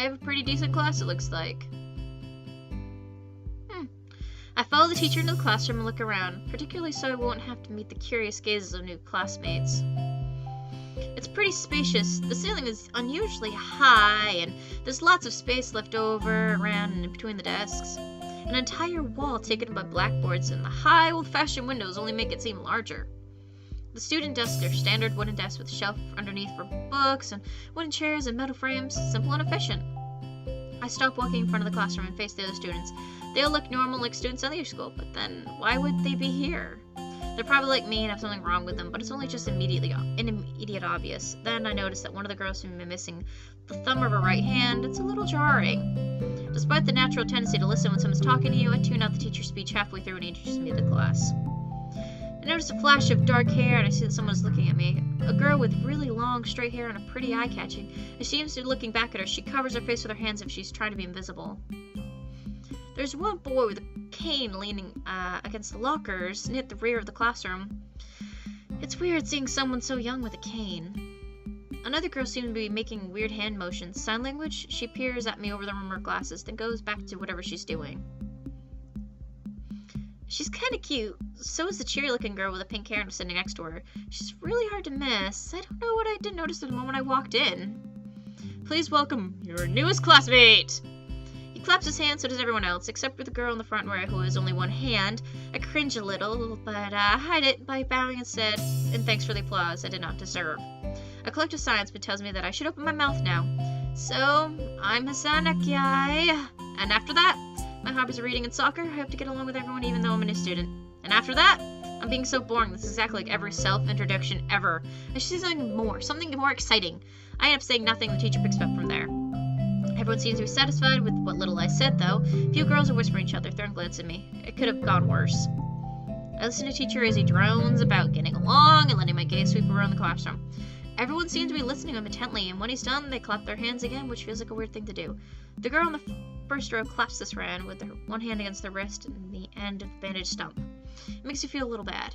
I have a pretty decent class, it looks like. I follow the teacher into the classroom and look around, particularly so I won't have to meet the curious gazes of new classmates. It's pretty spacious. The ceiling is unusually high, and there's lots of space left over, around, and in between the desks. An entire wall taken up by blackboards, and the high, old-fashioned windows only make it seem larger. The student desks are standard wooden desks with a shelf underneath for books, and wooden chairs and metal frames, simple and efficient. I stop walking in front of the classroom and face the other students. They all look normal like students at their school, but then why would they be here? They're probably like me and have something wrong with them, but it's only just immediate obvious. Then I notice that one of the girls seems to be missing the thumb of her right hand. It's a little jarring. Despite the natural tendency to listen when someone's talking to you, I tune out the teacher's speech halfway through and he introduces me to the class. I notice a flash of dark hair and I see that someone is looking at me. A girl with really long, straight hair and a pretty eye-catching. As she seems to be looking back at her, she covers her face with her hands as if she's trying to be invisible. There's one boy with a cane leaning against the lockers near the rear of the classroom. It's weird seeing someone so young with a cane. Another girl seems to be making weird hand motions. Sign language? She peers at me over the rim of her glasses, then goes back to whatever she's doing. She's kind of cute. So is the cheery-looking girl with the pink hair sitting next to her. She's really hard to miss. I don't know what I didn't notice the moment I walked in. Please welcome your newest classmate! He claps his hands, so does everyone else, except for the girl in the front row who has only one hand. I cringe a little, but hide it by bowing instead, and thanks for the applause I did not deserve. A collective silence tells me that I should open my mouth now. So, I'm Hisanakiai. And after that, my hobbies are reading and soccer. I hope to get along with everyone even though I'm a new student. And after that, I'm being so boring. This is exactly like every self-introduction ever. I should say something more exciting. I end up saying nothing, the teacher picks up from there. Everyone seems to be satisfied with what little I said, though. A few girls are whispering each other, throwing glances at me. It could have gone worse. I listen to teacher as he drones about getting along and letting my gaze sweep around the classroom. Everyone seems to be listening to him intently, and when he's done, they clap their hands again, which feels like a weird thing to do. The girl on the first row claps this round with her one hand against the wrist and the end of the bandaged stump. It makes you feel a little bad.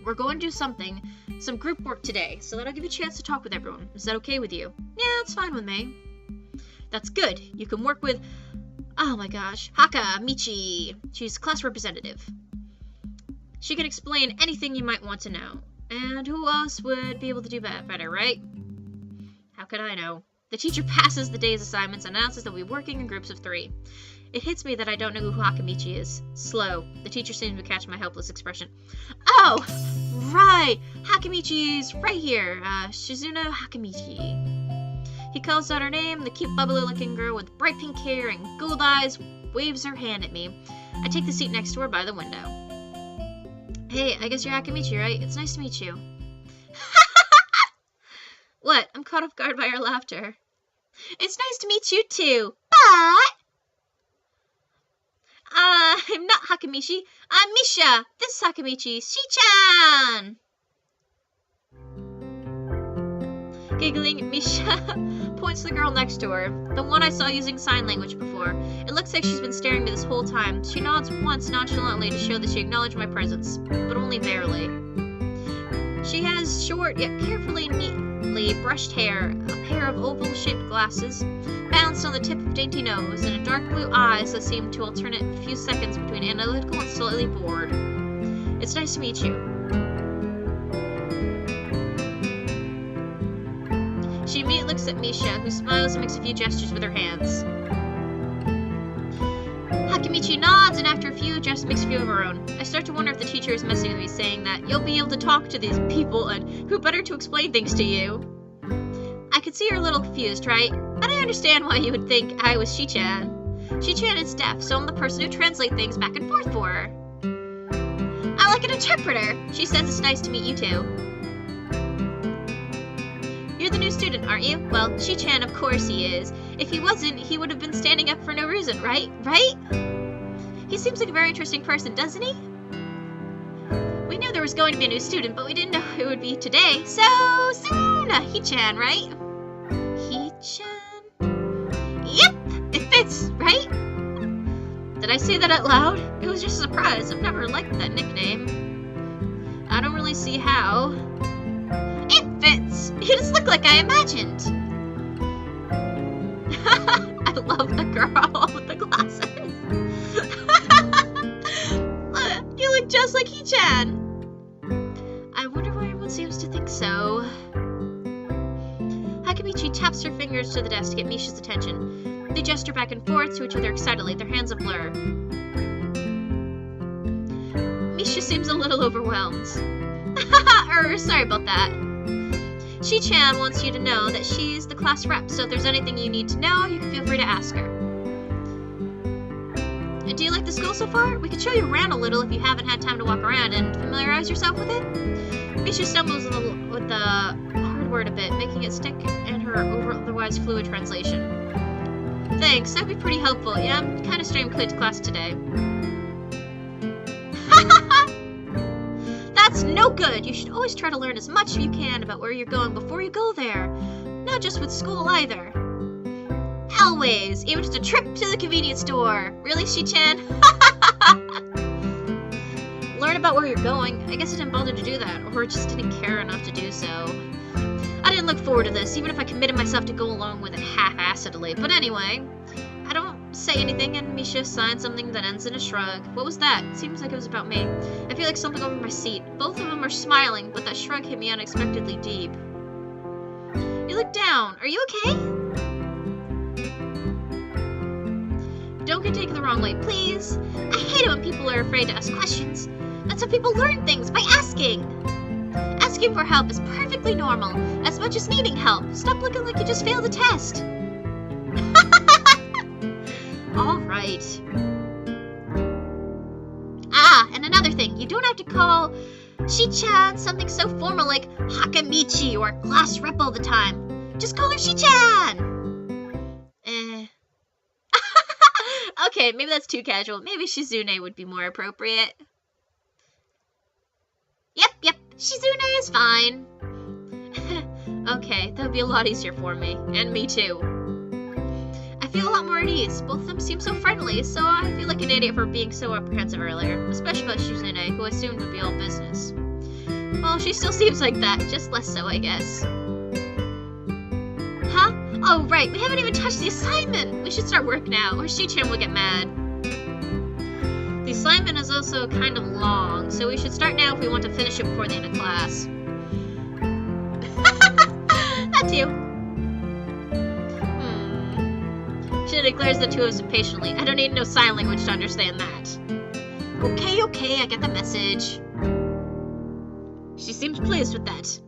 We're going to do some group work today, so that'll give you a chance to talk with everyone. Is that okay with you? Yeah, that's fine with me. That's good. You can work with, oh my gosh, Haka Michi. She's class representative. She can explain anything you might want to know. And who else would be able to do that better, right? How could I know? The teacher passes the day's assignments and announces that we'll be working in groups of 3. It hits me that I don't know who Hakamichi is. Slow. The teacher seems to catch my helpless expression. Oh, right! Hakamichi's right here. Shizuna Hakamichi. He calls out her name. The cute, bubbly-looking girl with bright pink hair and gold eyes waves her hand at me. I take the seat next to her by the window. Hey, I guess you're Hakamichi, right? It's nice to meet you. What? I'm caught off guard by her laughter. It's nice to meet you too, but I'm not Hakamichi. I'm Misha. This is Hakamichi. Shi-chan! Giggling, Misha points to the girl next to her, the one I saw using sign language before. It looks like she's been staring at me this whole time. She nods once nonchalantly to show that she acknowledged my presence, but only barely. She has short yet carefully neatly brushed hair, a pair of oval-shaped glasses, balanced on the tip of dainty nose, and dark blue eyes that seem to alternate a few seconds between analytical and slightly bored. It's nice to meet you. She immediately looks at Misha, who smiles and makes a few gestures with her hands. Hakamichi nods, and after a few adjusts, makes a few of her own. I start to wonder if the teacher is messing with me, saying that you'll be able to talk to these people, and who better to explain things to you? I could see you're a little confused, right? But I understand why you would think I was Shi-chan. Shi-chan is deaf, so I'm the person who translates things back and forth for her. I'm like an interpreter. She says it's nice to meet you too. You're the new student, aren't you? Well, Shi-chan, of course he is. If he wasn't, he would have been standing up for no reason, right? Right? He seems like a very interesting person, doesn't he? We knew there was going to be a new student, but we didn't know who it would be today. So soon! He-chan, right? He-chan? Yep! It fits, right? Did I say that out loud? It was just a surprise. I've never liked that nickname. I don't really see how. It fits! You just look like I imagined. I love the girl with the glasses. You look just like Hee-chan. I wonder why everyone seems to think so. Hakamichi taps her fingers to the desk to get Misha's attention. They gesture back and forth to each other excitedly, their hands a blur. Misha seems a little overwhelmed. Sorry about that. Shi-chan wants you to know that she's the class rep, so if there's anything you need to know, you can feel free to ask her. Do you like the school so far? We could show you around a little if you haven't had time to walk around and familiarize yourself with it. Misha stumbles with the hard word a bit, making it stick in her otherwise fluid translation. Thanks, that'd be pretty helpful. Yeah, I'm kind of straying clear to class today. That's no good! You should always try to learn as much as you can about where you're going before you go there. Not just with school either. Always! Even just a trip to the convenience store. Really, Shi-chan? Learn about where you're going. I guess I didn't bother to do that, or just didn't care enough to do so. I didn't look forward to this, even if I committed myself to go along with it half-assedly. But anyway, I don't say anything, and Misha signs something that ends in a shrug. What was that? It seems like it was about me. I feel like something over my seat. Both of them are smiling, but that shrug hit me unexpectedly deep. You look down. Are you okay? Don't get taken the wrong way, please. I hate it when people are afraid to ask questions. That's how people learn things, by asking. Asking for help is perfectly normal, as much as needing help. Stop looking like you just failed a test. Alright. Ah, and another thing, you don't have to call Shi-chan something so formal like Hakamichi or class rep all the time. Just call her Shi-chan! Okay, maybe that's too casual. Maybe Shizune would be more appropriate. Yep, Shizune is fine. Okay, that would be a lot easier for me. And me too. I feel a lot more at ease. Both of them seem so friendly, so I feel like an idiot for being so apprehensive earlier. Especially about Shizune, who I assumed would be all business. Well, she still seems like that, just less so, I guess. Huh? Oh, right, we haven't even touched the assignment! We should start work now, or Shi-chan will get mad. The assignment is also kind of long, so we should start now if we want to finish it before the end of class. That too. She declares the two of us impatiently. I don't need no sign language to understand that. Okay, I get the message. She seems pleased with that.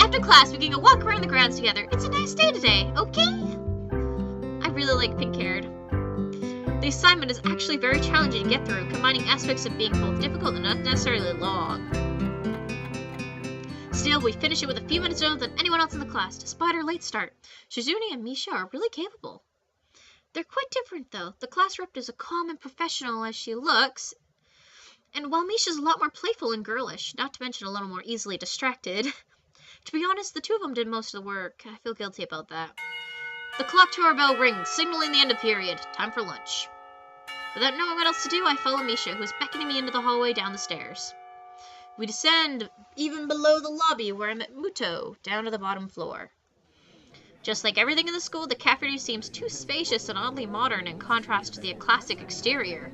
After class, we can go walk around the grounds together. It's a nice day today, okay? I really like pink-haired. The assignment is actually very challenging to get through, combining aspects of being both difficult and not necessarily long. Still, we finish it with a few minutes earlier than anyone else in the class, despite our late start. Shizune and Misha are really capable. They're quite different, though. The class rep is as calm and professional as she looks, and while Misha's a lot more playful and girlish, not to mention a little more easily distracted. To be honest, the two of them did most of the work. I feel guilty about that. The clock tower bell rings, signaling the end of period. Time for lunch. Without knowing what else to do, I follow Misha, who is beckoning me into the hallway down the stairs. We descend even below the lobby where I met Muto, down to the bottom floor. Just like everything in the school, the cafeteria seems too spacious and oddly modern in contrast to the classic exterior.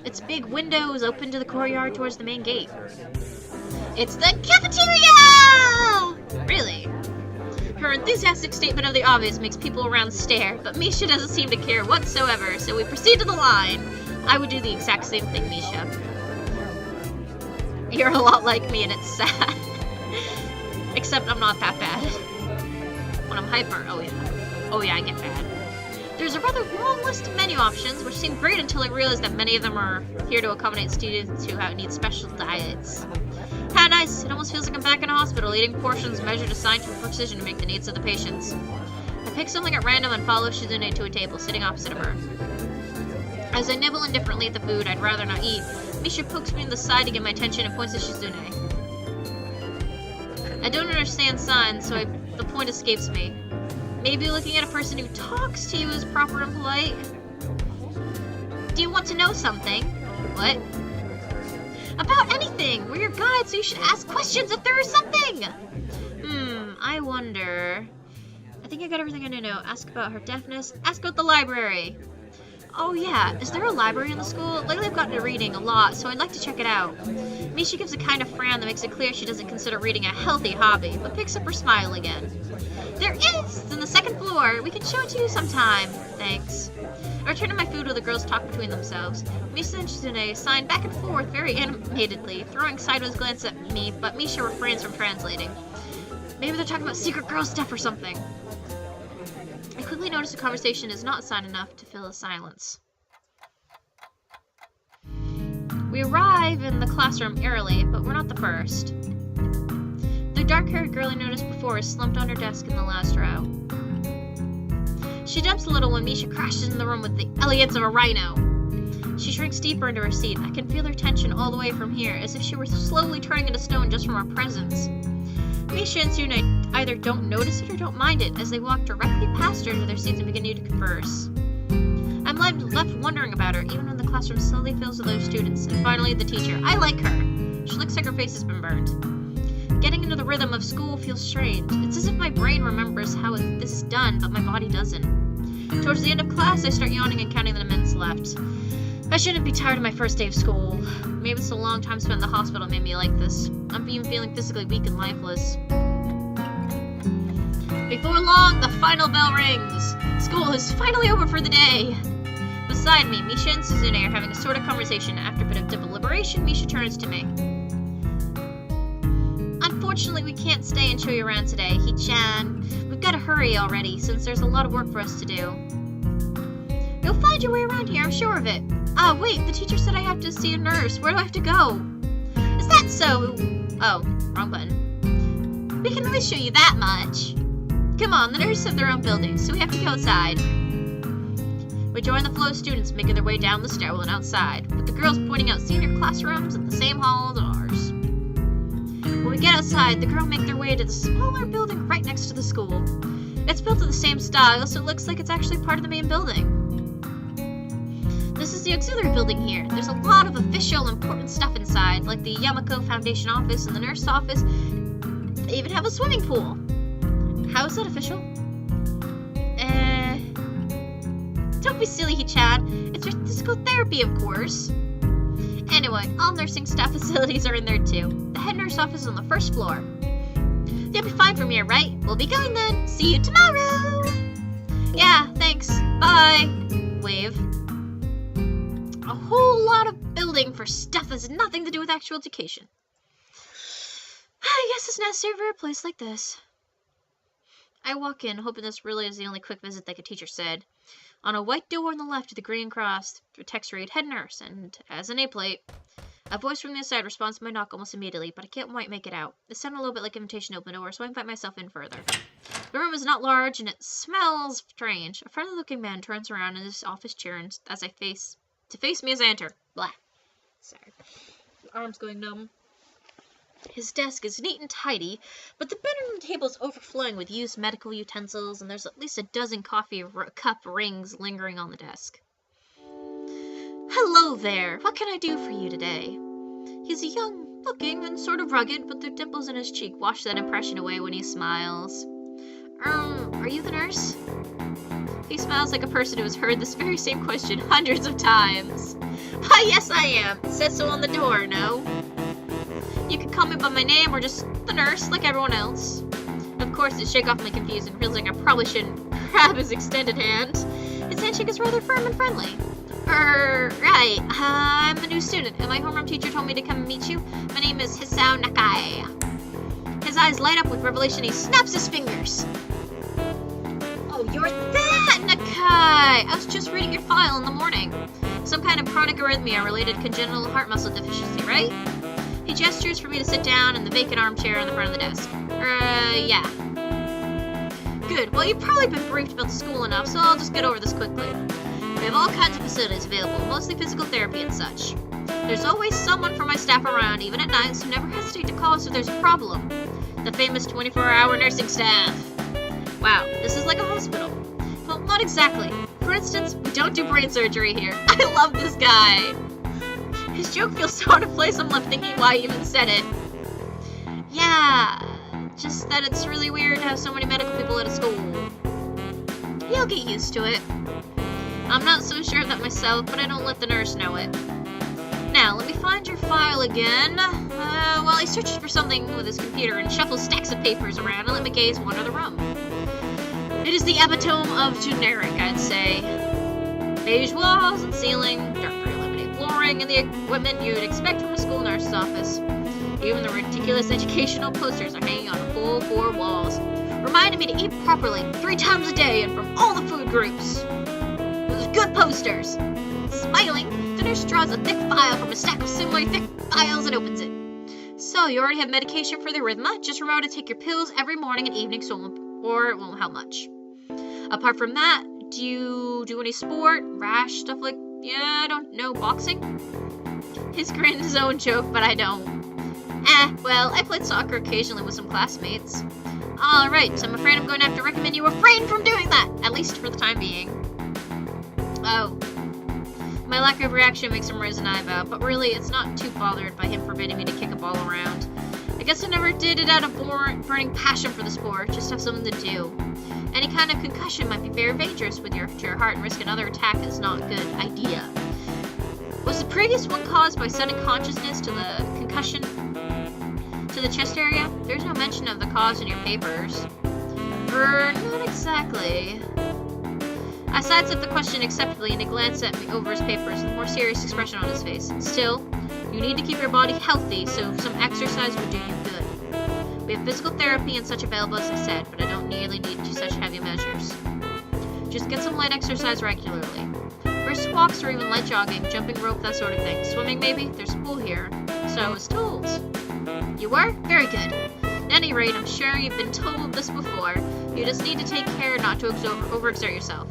Its big windows open to the courtyard towards the main gate. It's the cafeteria! Really? Her enthusiastic statement of the obvious makes people around stare, but Misha doesn't seem to care whatsoever, so we proceed to the line. I would do the exact same thing, Misha. You're a lot like me, and it's sad. Except I'm not that bad. When I'm hyper, oh yeah, I get bad. There's a rather long list of menu options, which seemed great until I realized that many of them are here to accommodate students who need special diets. How nice! It almost feels like I'm back in a hospital, eating portions measured to scientific precision to meet the needs of the patients. I pick something at random and follow Shizune to a table, sitting opposite of her. As I nibble indifferently at the food I'd rather not eat, Misha pokes me in the side to get my attention and points to Shizune. I don't understand signs, so the point escapes me. Maybe looking at a person who talks to you is proper and polite? Do you want to know something? What? About anything! We're your guides, so you should ask questions if there is something! I wonder... think I got everything I need to know. Ask about her deafness. Ask about the library. Oh yeah, is there a library in the school? Lately I've gotten to reading a lot, so I'd like to check it out. Misha gives a kind of frown that makes it clear she doesn't consider reading a healthy hobby, but picks up her smile again. There is! It's on the second floor. We can show it to you sometime. Thanks. I return to my food while the girls talk between themselves. Misha and Shizune sign back and forth very animatedly, throwing sideways glances at me, but Misha refrains from translating. Maybe they're talking about secret girl stuff or something. I quickly notice the conversation is not sign enough to fill the silence. We arrive in the classroom early, but we're not the first. The dark-haired girl I noticed before is slumped on her desk in the last row. She jumps a little when Misha crashes in the room with the elegance of a rhino. She shrinks deeper into her seat. I can feel her tension all the way from here, as if she were slowly turning into stone just from her presence. Misha and Sune either don't notice it or don't mind it, as they walk directly past her to their seats and begin to converse. I'm left wondering about her, even when the classroom slowly fills with other students, and finally the teacher. I like her. She looks like her face has been burned. Getting into the rhythm of school feels strange. It's as if my brain remembers how this is done, but my body doesn't. Towards the end of class, I start yawning and counting the minutes left. I shouldn't be tired of my first day of school. Maybe it's a long time spent in the hospital made me like this. I'm even feeling physically weak and lifeless. Before long, the final bell rings. School is finally over for the day. Beside me, Misha and Suzune are having a sort of conversation. After a bit of deliberation, Misha turns to me. Unfortunately, we can't stay and show you around today, Hee-chan. We've got to hurry already, since there's a lot of work for us to do. You'll find your way around here, I'm sure of it. Ah, wait, the teacher said I have to see a nurse. Where do I have to go? Is that so? Oh, wrong button. We can really show you that much. Come on, the nurses have their own buildings, so we have to go outside. We join the flow of students making their way down the stairwell and outside, with the girls pointing out senior classrooms in the same hall as ours. When we get outside, the girls make their way to the smaller building right next to the school. It's built in the same style, so it looks like it's actually part of the main building. This is the auxiliary building here. There's a lot of official, important stuff inside, like the Yamako Foundation office and the nurse office. They even have a swimming pool. How is that official? Don't be silly, Hee-chan. It's for physical therapy, of course. Anyway, all nursing staff facilities are in there too. The head nurse office is on the first floor. You'll be fine from here, right? We'll be going then. See you tomorrow! Yeah, thanks. Bye. Wave. A whole lot of building for stuff that has nothing to do with actual education. I guess it's necessary for a place like this. I walk in, hoping this really is the only quick visit like a teacher said. On a white door on the left with a green cross, the text read, Head Nurse, and as a nameplate. A voice from the inside responds to my knock almost immediately, but I can't quite make it out. It sounded a little bit like an invitation to open the door, so I invite myself in further. The room is not large, and it smells strange. A friendly-looking man turns around in his office chair as I face me as I enter. Blah. Sorry. My arm's going numb. His desk is neat and tidy, but the bedroom table is overflowing with used medical utensils, and there's at least a dozen coffee cup rings lingering on the desk. Hello there. What can I do for you today? He's young-looking and sort of rugged, but the dimples in his cheek wash that impression away when he smiles. Are you the nurse? He smiles like a person who has heard this very same question hundreds of times. Why, yes, I am. It says so on the door, no? You can call me by my name or just the nurse, like everyone else. Of course, it shake off my confusion, realizing I probably shouldn't grab his extended hand. His handshake is rather firm and friendly. Right. I'm a new student, and my homeroom teacher told me to come and meet you. My name is Hisao Nakai. His eyes light up with revelation. He snaps his fingers. Oh, you're that, Nakai! I was just reading your file in the morning. Some kind of chronic arrhythmia-related congenital heart muscle deficiency, right? He gestures for me to sit down in the vacant armchair in the front of the desk. Yeah. Good. Well, you've probably been briefed about the school enough, so I'll just get over this quickly. We have all kinds of facilities available, mostly physical therapy and such. There's always someone from my staff around, even at night, so never hesitate to call us if there's a problem. The famous 24-hour nursing staff. Wow, this is like a hospital. Well, not exactly. For instance, we don't do brain surgery here. I love this guy. His joke feels so out of place, I'm left thinking why he even said it. Yeah, just that it's really weird to have so many medical people at a school. You'll get used to it. I'm not so sure of that myself, but I don't let the nurse know it. Now, let me find your file again. While he searches for something with his computer and shuffles stacks of papers around, and let me gaze wander the room. It is the epitome of generic, I'd say. Beige walls and ceiling, dark laminated flooring, and the equipment you'd expect from a school nurse's office. Even the ridiculous educational posters are hanging on the full 4 walls, reminding me to eat properly 3 times a day and from all the food groups. Those good posters. Smiling, the nurse draws a thick file from a stack of similarly thick files and opens it. So, you already have medication for the arrhythmia. Just remember to take your pills every morning and evening, or it won't help much. Apart from that, do you do any sport, rash, stuff like, I don't know, boxing? His grin is his own joke, but I don't. Well, I played soccer occasionally with some classmates. Alright, so I'm afraid I'm going to have to recommend you refrain from doing that, at least for the time being. Oh. My lack of reaction makes him raise an eyebrow, but really, it's not too bothered by him forbidding me to kick a ball around. I guess I never did it out of burning passion for the sport, just have something to do. Any kind of concussion might be very dangerous to your heart, and risk another attack is not a good idea. Was the previous one caused by sudden consciousness to the concussion to the chest area? There's no mention of the cause in your papers. Not exactly. I sidestepped the question acceptably and he glanced at me over his papers with a more serious expression on his face. Still, you need to keep your body healthy, so some exercise would do you good. We have physical therapy and such available, as I said, but I don't nearly need to such heavy measures. Just get some light exercise regularly. Brisk walks or even light jogging, jumping rope, that sort of thing. Swimming maybe? There's a pool here. So I was told. You were? Very good. At any rate, I'm sure you've been told this before. You just need to take care not to overexert yourself.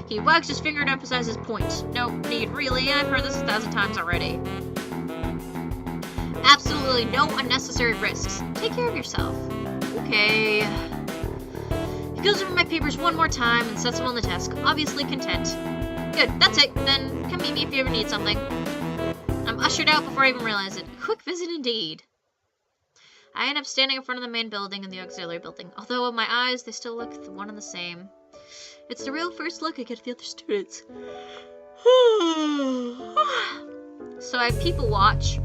He wags his finger to emphasize his point. No need, really. I've heard this 1,000 times already. Absolutely no unnecessary risks. Take care of yourself. Okay. He goes over my papers one more time and sets them on the desk, obviously content. Good, that's it. Then come meet me if you ever need something. I'm ushered out before I even realize it. Quick visit indeed. I end up standing in front of the main building and the auxiliary building, although with my eyes they still look one and the same. It's the real first look I get at the other students. So I people watch.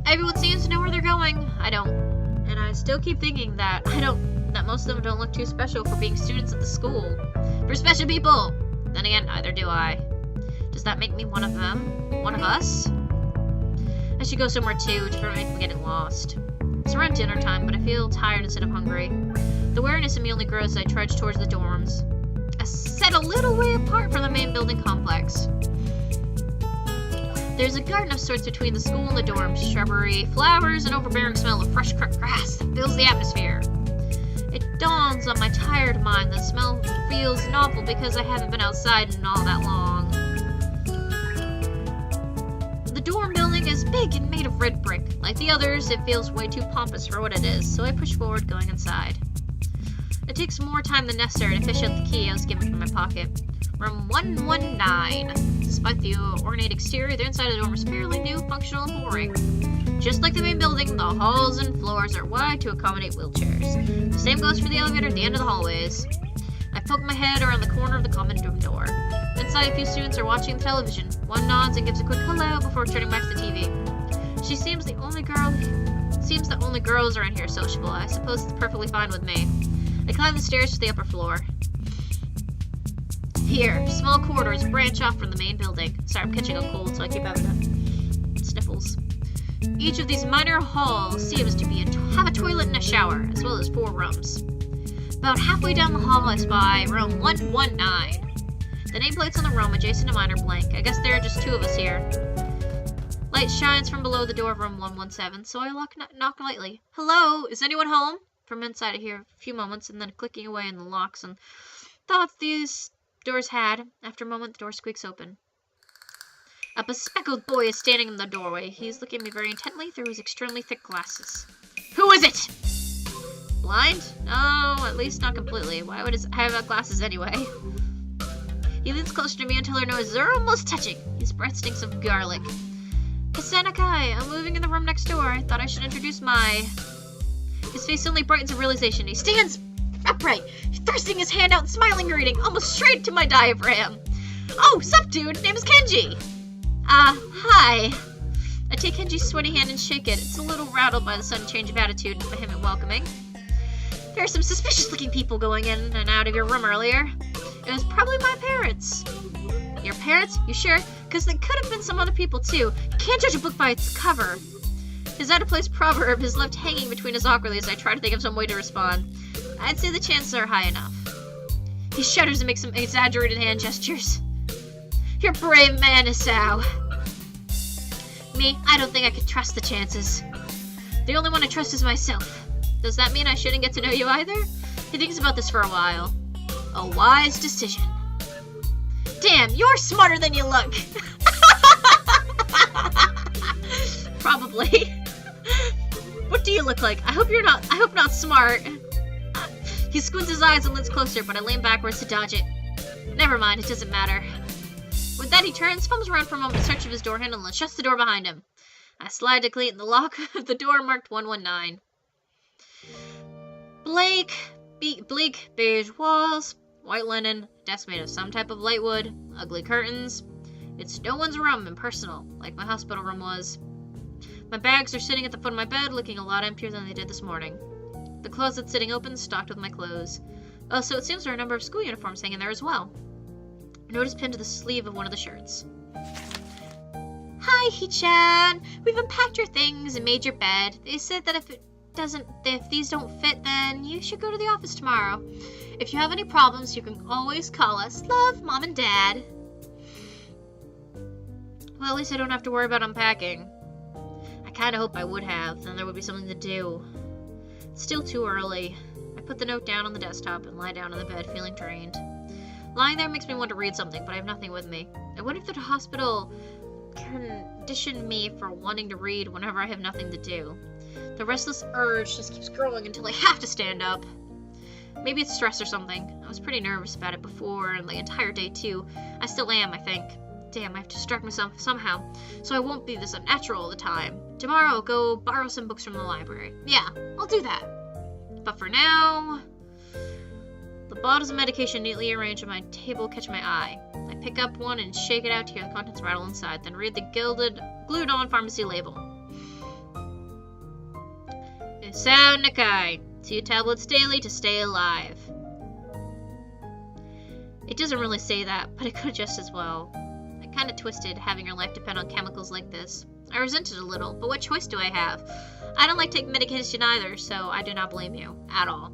Everyone seems to know where they're going. I don't. And I still keep thinking that most of them don't look too special for being students at the school. For special people! Then again, neither do I. Does that make me one of them? One of us? I should go somewhere too to prevent me from getting lost. It's around dinner time, but I feel tired instead of hungry. The weariness in me only grows as I trudge towards the dorms. I set a little way apart from the main building complex. There's a garden of sorts between the school and the dorms, shrubbery, flowers, and overbearing smell of fresh cut grass that fills the atmosphere. It dawns on my tired mind that the smell feels novel because I haven't been outside in all that long. The dorm building is big and made of red brick. Like the others, it feels way too pompous for what it is, so I push forward, going inside. It takes more time than necessary to fish out the key I was given from my pocket. Room 119. Despite the ornate exterior, the inside of the dorm is fairly new, functional, and boring. Just like the main building, the halls and floors are wide to accommodate wheelchairs. The same goes for the elevator at the end of the hallways. I poke my head around the corner of the common room door. Inside, a few students are watching the television. One nods and gives a quick hello before turning back to the TV. She seems the only girls around here are sociable. I suppose it's perfectly fine with me. I climb the stairs to the upper floor. Here, small corridors branch off from the main building. Sorry, I'm catching a cold, so I keep having the sniffles. Each of these minor halls seems to have a toilet and a shower, as well as 4 rooms. About halfway down the hall, I spy room 119. The nameplates on the room adjacent to mine are blank. I guess there are just 2 of us here. Light shines from below the door of room 117, so I knock lightly. Hello, is anyone home? From inside I hear a few moments, and then clicking away in the locks and thoughts these doors had. After a moment, the door squeaks open. A bespectacled boy is standing in the doorway. He's looking at me very intently through his extremely thick glasses. Who is it? Blind? No, at least not completely. Why would I have glasses anyway? He leans closer to me until our noses are almost touching. His breath stinks of garlic. Kasanakai, I'm moving in the room next door. I thought I should introduce His face suddenly brightens with realization. He stands upright, thrusting his hand out in smiling greeting, almost straight to my diaphragm. Oh, sup, dude? Name is Kenji. Hi. I take Kenji's sweaty hand and shake it. It's a little rattled by the sudden change of attitude and vehement welcoming. There are some suspicious-looking people going in and out of your room earlier. It was probably my parents. Your parents? You sure? Because they could have been some other people, too. You can't judge a book by its cover. His out-of-place proverb is left hanging between us awkwardly as I try to think of some way to respond. I'd say the chances are high enough. He shudders and makes some exaggerated hand gestures. You're a brave man, Isao. Me, I don't think I could trust the chances. The only one I trust is myself. Does that mean I shouldn't get to know you either? He thinks about this for a while. A wise decision. Damn, you're smarter than you look. Probably. What do you look like? I hope not smart. He squints his eyes and leans closer, but I lean backwards to dodge it. Never mind, it doesn't matter. With that, he turns, fumbles around for a moment in search of his door handle, and shuts the door behind him. I slide to clean the lock of the door marked 119. Bleak beige walls, white linen, desk made of some type of light wood, ugly curtains. It's no one's room, impersonal, like my hospital room was. My bags are sitting at the foot of my bed, looking a lot emptier than they did this morning. The closet's sitting open, stocked with my clothes. Oh, so it seems there are a number of school uniforms hanging there as well. A note is pinned to the sleeve of one of the shirts. Hi, Hee-chan. We've unpacked your things and made your bed. They said that if these don't fit, then you should go to the office tomorrow. If you have any problems, you can always call us. Love, Mom and Dad. Well, at least I don't have to worry about unpacking. I kind of hope I would have, then there would be something to do. It's still too early. I put the note down on the desktop and lie down on the bed, feeling drained. Lying there makes me want to read something, but I have nothing with me. I wonder if the hospital conditioned me for wanting to read whenever I have nothing to do. The restless urge just keeps growing until I have to stand up. Maybe it's stress or something. I was pretty nervous about it before, and the entire day too. I still am, I think. Damn, I have to distract myself somehow, so I won't be this unnatural all the time. Tomorrow I'll go borrow some books from the library. Yeah, I'll do that. But for now... The bottles of medication neatly arranged on my table catch my eye. I pick up one and shake it out to hear the contents rattle inside, then read the glued-on pharmacy label. Isao Nakai. 2 tablets daily to stay alive. It doesn't really say that, but it could just as well. I kinda twisted having your life depend on chemicals like this. I resent it a little, but what choice do I have? I don't like taking medication either, so I do not blame you. At all.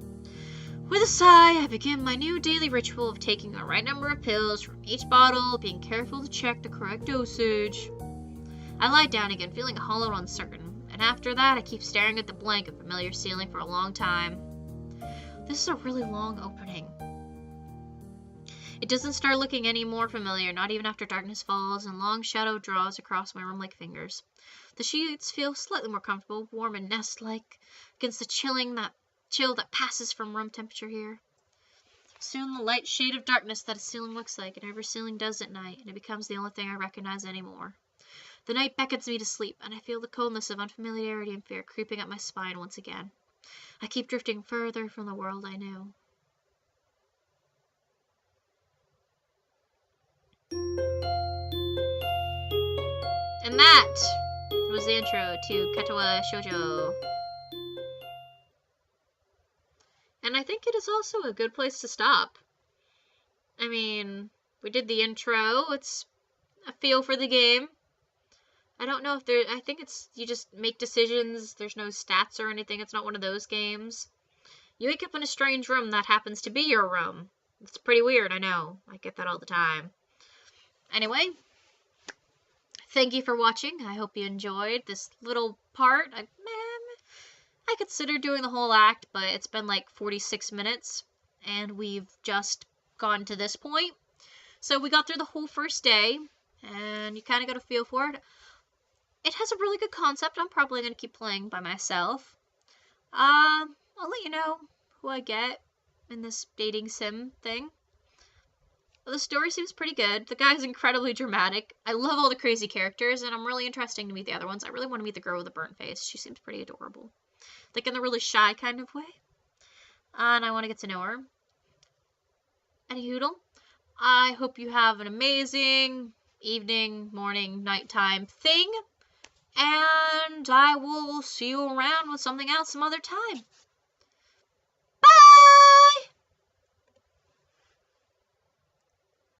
With a sigh, I begin my new daily ritual of taking the right number of pills from each bottle, being careful to check the correct dosage. I lie down again, feeling hollow and uncertain, and after that I keep staring at the blank and familiar ceiling for a long time. This is a really long opening. It doesn't start looking any more familiar, not even after darkness falls and long shadow draws across my room like fingers. The sheets feel slightly more comfortable, warm and nest-like, against the chill that passes from room temperature here. Soon the light shade of darkness that a ceiling looks like, and every ceiling does at night, and it becomes the only thing I recognize anymore. The night beckons me to sleep, and I feel the coldness of unfamiliarity and fear creeping up my spine once again. I keep drifting further from the world I knew. And that was the intro to Katawa Shoujo. And I think it is also a good place to stop. I mean, we did the intro. It's a feel for the game. I don't know if I think it's, you just make decisions. There's no stats or anything. It's not one of those games. You wake up in a strange room that happens to be your room. It's pretty weird, I know. I get that all the time. Anyway, thank you for watching. I hope you enjoyed this little part. I considered doing the whole act, but it's been like 46 minutes, and we've just gone to this point. So we got through the whole first day, and you kind of got a feel for it. It has a really good concept. I'm probably going to keep playing by myself. I'll let you know who I get in this dating sim thing. The story seems pretty good. The guy's incredibly dramatic. I love all the crazy characters, and I'm really interested to meet the other ones. I really want to meet the girl with the burnt face. She seems pretty adorable. Like in a really shy kind of way. and I want to get to know her. Any hoodle, I hope you have an amazing evening, morning, nighttime thing, and I will see you around with something else some other time.